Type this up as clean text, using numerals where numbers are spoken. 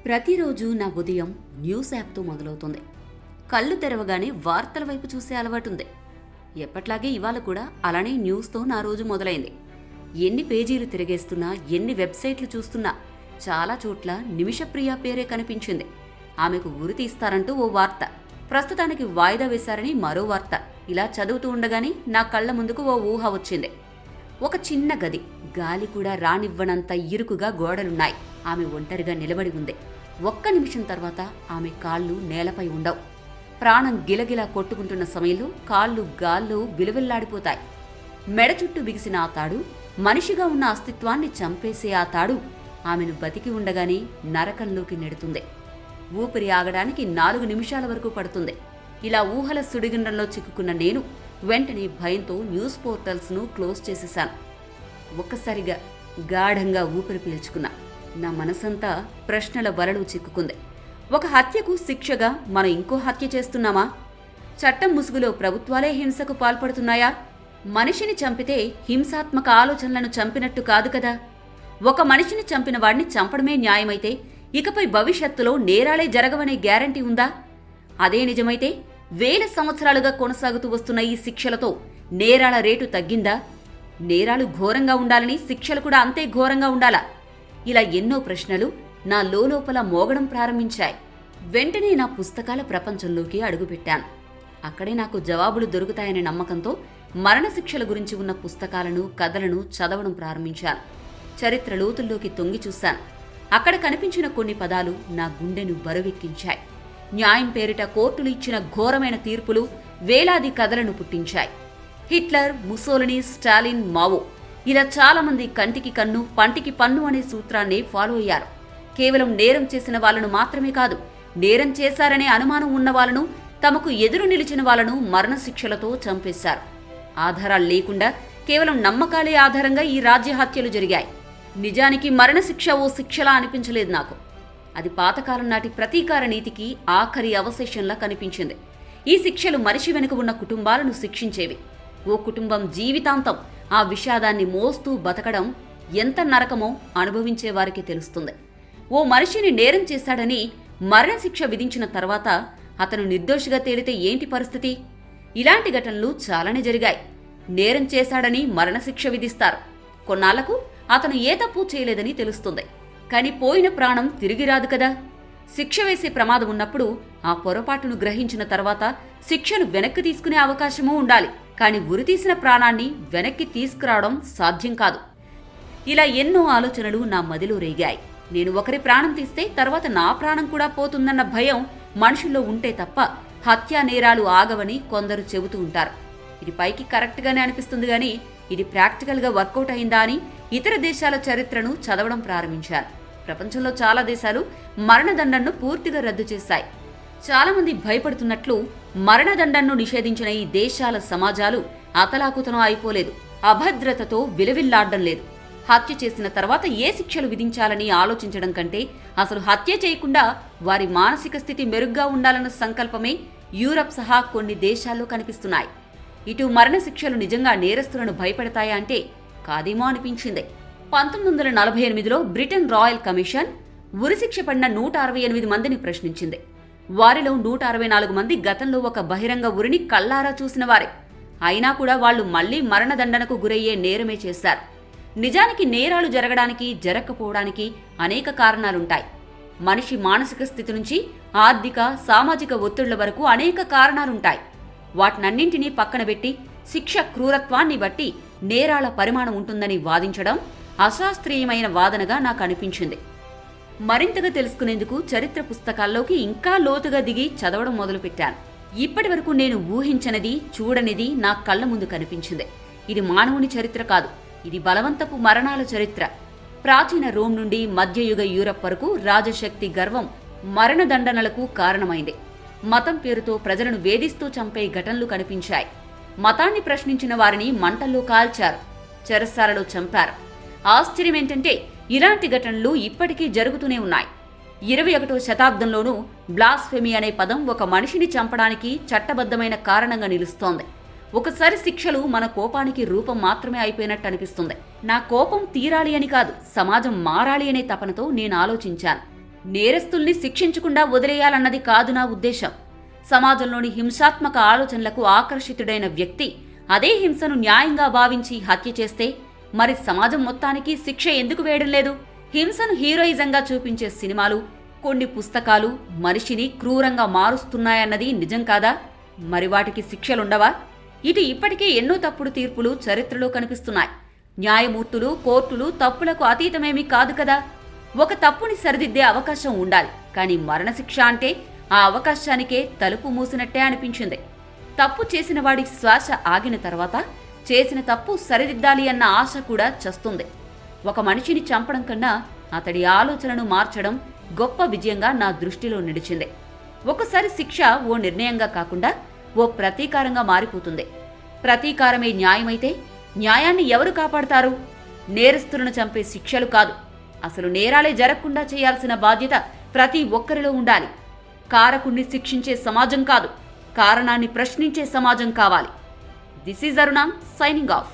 ప్రతిరోజు నా ఉదయం న్యూస్ యాప్తో మొదలవుతుంది. కళ్ళు తెరవగానే వార్తల వైపు చూసే అలవాటుంది. ఎప్పట్లాగే ఇవాళ కూడా అలానే న్యూస్తో నా రోజు మొదలైంది. ఎన్ని పేజీలు తిరిగేస్తున్నా, ఎన్ని వెబ్సైట్లు చూస్తున్నా చాలా చోట్ల నిమిషప్రియ పేరే కనిపించింది. ఆమెకు ఉరి తీస్తారంటూ ఓ వార్త, ప్రస్తుతానికి వాయిదా వేశారని మరో వార్త. ఇలా చదువుతూ ఉండగానే నా కళ్ల ముందుకు ఓ ఊహ వచ్చింది. ఒక చిన్న గది, గాలి కూడా రానివ్వనంత ఇరుకుగా గోడలున్నాయి. ఆమె ఒంటరిగా నిలబడి ఉంది. ఒక్క నిమిషం తర్వాత ఆమె కాళ్ళు నేలపై ఉండవు. ప్రాణం గిలగిలా కొట్టుకుంటున్న సమయంలో కాళ్ళు గాల్లో విలువెల్లాడిపోతాయి. మెడ చుట్టూ బిగిసిన ఆ తాడు, మనిషిగా ఉన్న అస్తిత్వాన్ని చంపేసే ఆ తాడు ఆమెను బతికి ఉండగానే నరకంలోకి నెడుతుంది. ఊపిరి ఆగడానికి 4 నిమిషాల వరకు పడుతుంది. ఇలా ఊహల సుడిగుండంలో చిక్కుకున్న నేను వెంటనే భయంతో న్యూస్ పోర్టల్స్ను క్లోజ్ చేసేశాను. ఒక్కసారిగా గాఢంగా ఊపిరి పీల్చుకున్నా. నా మనసంతా ప్రశ్నల వలలో చిక్కుకుంది. ఒక హత్యకు శిక్షగా మనం ఇంకో హత్య చేస్తున్నామా? చట్టం ముసుగులో ప్రభుత్వాలే హింసకు పాల్పడుతున్నాయా? మనిషిని చంపితే హింసాత్మక ఆలోచనలను చంపినట్టు కాదు కదా. ఒక మనిషిని చంపిన వాడిని చంపడమే న్యాయమైతే ఇకపై భవిష్యత్తులో నేరాలే జరగవనే గ్యారంటీ ఉందా? అదే నిజమైతే వేల సంవత్సరాలుగా కొనసాగుతూ వస్తున్న ఈ శిక్షలతో నేరాల రేటు తగ్గిందా? నేరాలు ఘోరంగా ఉండాలని శిక్షలు కూడా అంతే ఘోరంగా ఉండాలా? ఇలా ఎన్నో ప్రశ్నలు నా లోపల మోగడం ప్రారంభించాయి. వెంటనే నా పుస్తకాల ప్రపంచంలోకి అడుగుపెట్టాను. అక్కడే నాకు జవాబులు దొరుకుతాయనే నమ్మకంతో మరణశిక్షల గురించి ఉన్న పుస్తకాలను, కథలను చదవడం ప్రారంభించాను. చరిత్ర లోతుల్లోకి తొంగి చూశాను. అక్కడ కనిపించిన కొన్ని పదాలు నా గుండెను బరువెక్కించాయి. న్యాయం పేరిట కోర్టులు ఇచ్చిన ఘోరమైన తీర్పులు వేలాది కథలను పుట్టించాయి. హిట్లర్, ముసోలిని, స్టాలిన్, మావో ఇలా చాలామంది కంటికి కన్ను, పంటికి పన్ను అనే సూత్రాన్ని ఫాలో అయ్యారు. కేవలం నేరం చేసిన వాళ్లను మాత్రమే కాదు, నేరం చేశారనే అనుమానం ఉన్న వాళ్లను, తమకు ఎదురు నిలిచిన వాళ్లను మరణశిక్షలతో చంపేశారు. ఆధారాలు లేకుండా కేవలం నమ్మకాలే ఆధారంగా ఈ రాజ్య హత్యలు జరిగాయి. నిజానికి మరణశిక్ష ఓ శిక్షలా అనిపించలేదు నాకు. అది పాతకాలం నాటి ప్రతీకార నీతికి ఆఖరి అవశేషంలా కనిపించింది. ఈ శిక్షలు మనిషి వెనుక ఉన్న కుటుంబాలను శిక్షించేవి. ఓ కుటుంబం జీవితాంతం ఆ విషాదాన్ని మోస్తూ బతకడం ఎంత నరకమో అనుభవించే వారికి తెలుస్తుంది. ఓ మనిషిని నేరం చేశాడని మరణశిక్ష విధించిన తర్వాత అతను నిర్దోషిగా తేలితే ఏంటి పరిస్థితి? ఇలాంటి ఘటనలు చాలానే జరిగాయి. నేరం చేశాడని మరణశిక్ష విధిస్తారు. కొన్నాళ్లకు అతను ఏ తప్పు చేయలేదని తెలుస్తుంది. కానీ పోయిన ప్రాణం తిరిగి రాదు కదా. శిక్ష వేసే ప్రమాదం ఉన్నప్పుడు ఆ పొరపాటును గ్రహించిన తర్వాత శిక్షను వెనక్కి తీసుకునే అవకాశమూ ఉండాలి. కానీ ఉరితీసిన ప్రాణాన్ని వెనక్కి తీసుకురావడం సాధ్యం కాదు. ఇలా ఎన్నో ఆలోచనలు నా మదిలో రేగాయి. నేను ఒకరి ప్రాణం తీస్తే తర్వాత నా ప్రాణం కూడా పోతుందన్న భయం మనుషుల్లో ఉంటే తప్ప హత్యా నేరాలు ఆగవని కొందరు చెబుతూ ఉంటారు. ఇది పైకి కరెక్ట్గానే అనిపిస్తుంది, కానీ ఇది ప్రాక్టికల్గా వర్కౌట్ అయిందా అని ఇతర దేశాల చరిత్రను చదవడం ప్రారంభించాను. ప్రపంచంలో చాలా దేశాలు మరణదండనను పూర్తిగా రద్దు చేశాయి. చాలామంది భయపడుతున్నట్లు మరణదండనను నిషేధించిన ఈ దేశాల సమాజాలు అతలాకుతలం అయిపోలేదు. అభద్రతతో విలవిల్లాడడం లేదు. హత్య చేసిన తర్వాత ఏ శిక్షలు విధించాలని ఆలోచించడం కంటే అసలు హత్య చేయకుండా వారి మానసిక స్థితి మెరుగ్గా ఉండాలన్న సంకల్పమే యూరప్ సహా కొన్ని దేశాల్లో కనిపిస్తున్నాయి. ఇటు మరణశిక్షలు నిజంగా నేరస్తులను భయపెడతాయా అంటే కాదేమో అనిపించింది. 1948లో బ్రిటన్ రాయల్ కమిషన్ ఉరిశిక్ష పడిన 168 మందిని ప్రశ్నించింది. వారిలో 164 మంది గతంలో ఒక బహిరంగ ఉరిని కళ్లారా చూసిన వారే. అయినా కూడా వాళ్లు మళ్లీ మరణదండనకు గురయ్యే నేరమే చేశారు. నిజానికి నేరాలు జరగడానికి, జరగకపోవడానికి అనేక కారణాలుంటాయి. మనిషి మానసిక స్థితి నుంచి ఆర్థిక, సామాజిక ఒత్తిళ్ల వరకు అనేక కారణాలుంటాయి. వాటినన్నింటినీ పక్కన పెట్టి శిక్ష క్రూరత్వాన్ని బట్టి నేరాల పరిమాణం ఉంటుందని వాదించడం అశాస్త్రీయమైన వాదనగా నాకు అనిపించింది. మరింతగా తెలుసుకునేందుకు చరిత్ర పుస్తకాల్లోకి ఇంకా లోతుగా దిగి చదవడం మొదలుపెట్టాను. ఇప్పటి వరకు నేను ఊహించనిది, చూడనిది నా కళ్ల ముందు కనిపించింది. ఇది మానవుని చరిత్ర కాదు, ఇది బలవంతపు మరణాల చరిత్ర. ప్రాచీన రోమ్ నుండి మధ్యయుగ యూరప్ వరకు రాజశక్తి గర్వం మరణదండనలకు కారణమైంది. మతం పేరుతో ప్రజలను వేధిస్తూ చంపే ఘటనలు కనిపించాయి. మతాన్ని ప్రశ్నించిన వారిని మంటల్లో కాల్చారు, చెరసాలలో చంపారు. ఆశ్చర్యమేంటంటే ఇలాంటి ఘటనలు ఇప్పటికీ జరుగుతూనే ఉన్నాయి. 21వ శతాబ్దంలోనూ బ్లాస్ఫెమీ అనే పదం ఒక మనిషిని చంపడానికి చట్టబద్ధమైన కారణంగా నిలుస్తోంది. ఒకసారి శిక్షలు మన కోపానికి రూపం మాత్రమే అయిపోయినట్టు అనిపిస్తుంది. నా కోపం తీరాలి అని కాదు, సమాజం మారాలి అనే తపనతో నేను ఆలోచించాను. నేరస్తుల్ని శిక్షించకుండా వదిలేయాలన్నది కాదు నా ఉద్దేశం. సమాజంలోని హింసాత్మక ఆలోచనలకు ఆకర్షితుడైన వ్యక్తి అదే హింసను న్యాయంగా భావించి హత్య చేస్తే మరి సమాజం మొత్తానికి శిక్ష ఎందుకు వేయడం లేదు? హింసను హీరోయిజంగా చూపించే సినిమాలు, కొన్ని పుస్తకాలు మనిషిని క్రూరంగా మారుస్తున్నాయన్నది నిజం కాదా? మరి వాటికి శిక్షలుండవా? ఇటు ఇప్పటికే ఎన్నో తప్పుడు తీర్పులు చరిత్రలో కనిపిస్తున్నాయి. న్యాయమూర్తులు, కోర్టులు తప్పులకు అతీతమేమీ కాదు కదా. ఒక తప్పుని సరిదిద్దే అవకాశం ఉండాలి. కానీ మరణశిక్ష అంటే ఆ అవకాశానికే తలుపు మూసినట్టే అనిపించింది. తప్పు చేసిన వాడి శ్వాస ఆగిన తర్వాత చేసిన తప్పు సరిదిద్దాలి అన్న ఆశ కూడా చస్తుంది. ఒక మనిషిని చంపడం కన్నా అతడి ఆలోచనను మార్చడం గొప్ప విజయంగా నా దృష్టిలో నిలిచింది. ఒకసారి శిక్ష ఓ నిర్ణయంగా కాకుండా ఓ ప్రతీకారంగా మారిపోతుంది. ప్రతీకారమే న్యాయమైతే న్యాయాన్ని ఎవరు కాపాడతారు? నేరస్తులను చంపే శిక్షలు కాదు, అసలు నేరాలే జరగకుండా చేయాల్సిన బాధ్యత ప్రతి ఒక్కరిలో ఉండాలి. కారకుణ్ణి శిక్షించే సమాజం కాదు, కారణాన్ని ప్రశ్నించే సమాజం కావాలి. This is Aruna signing off.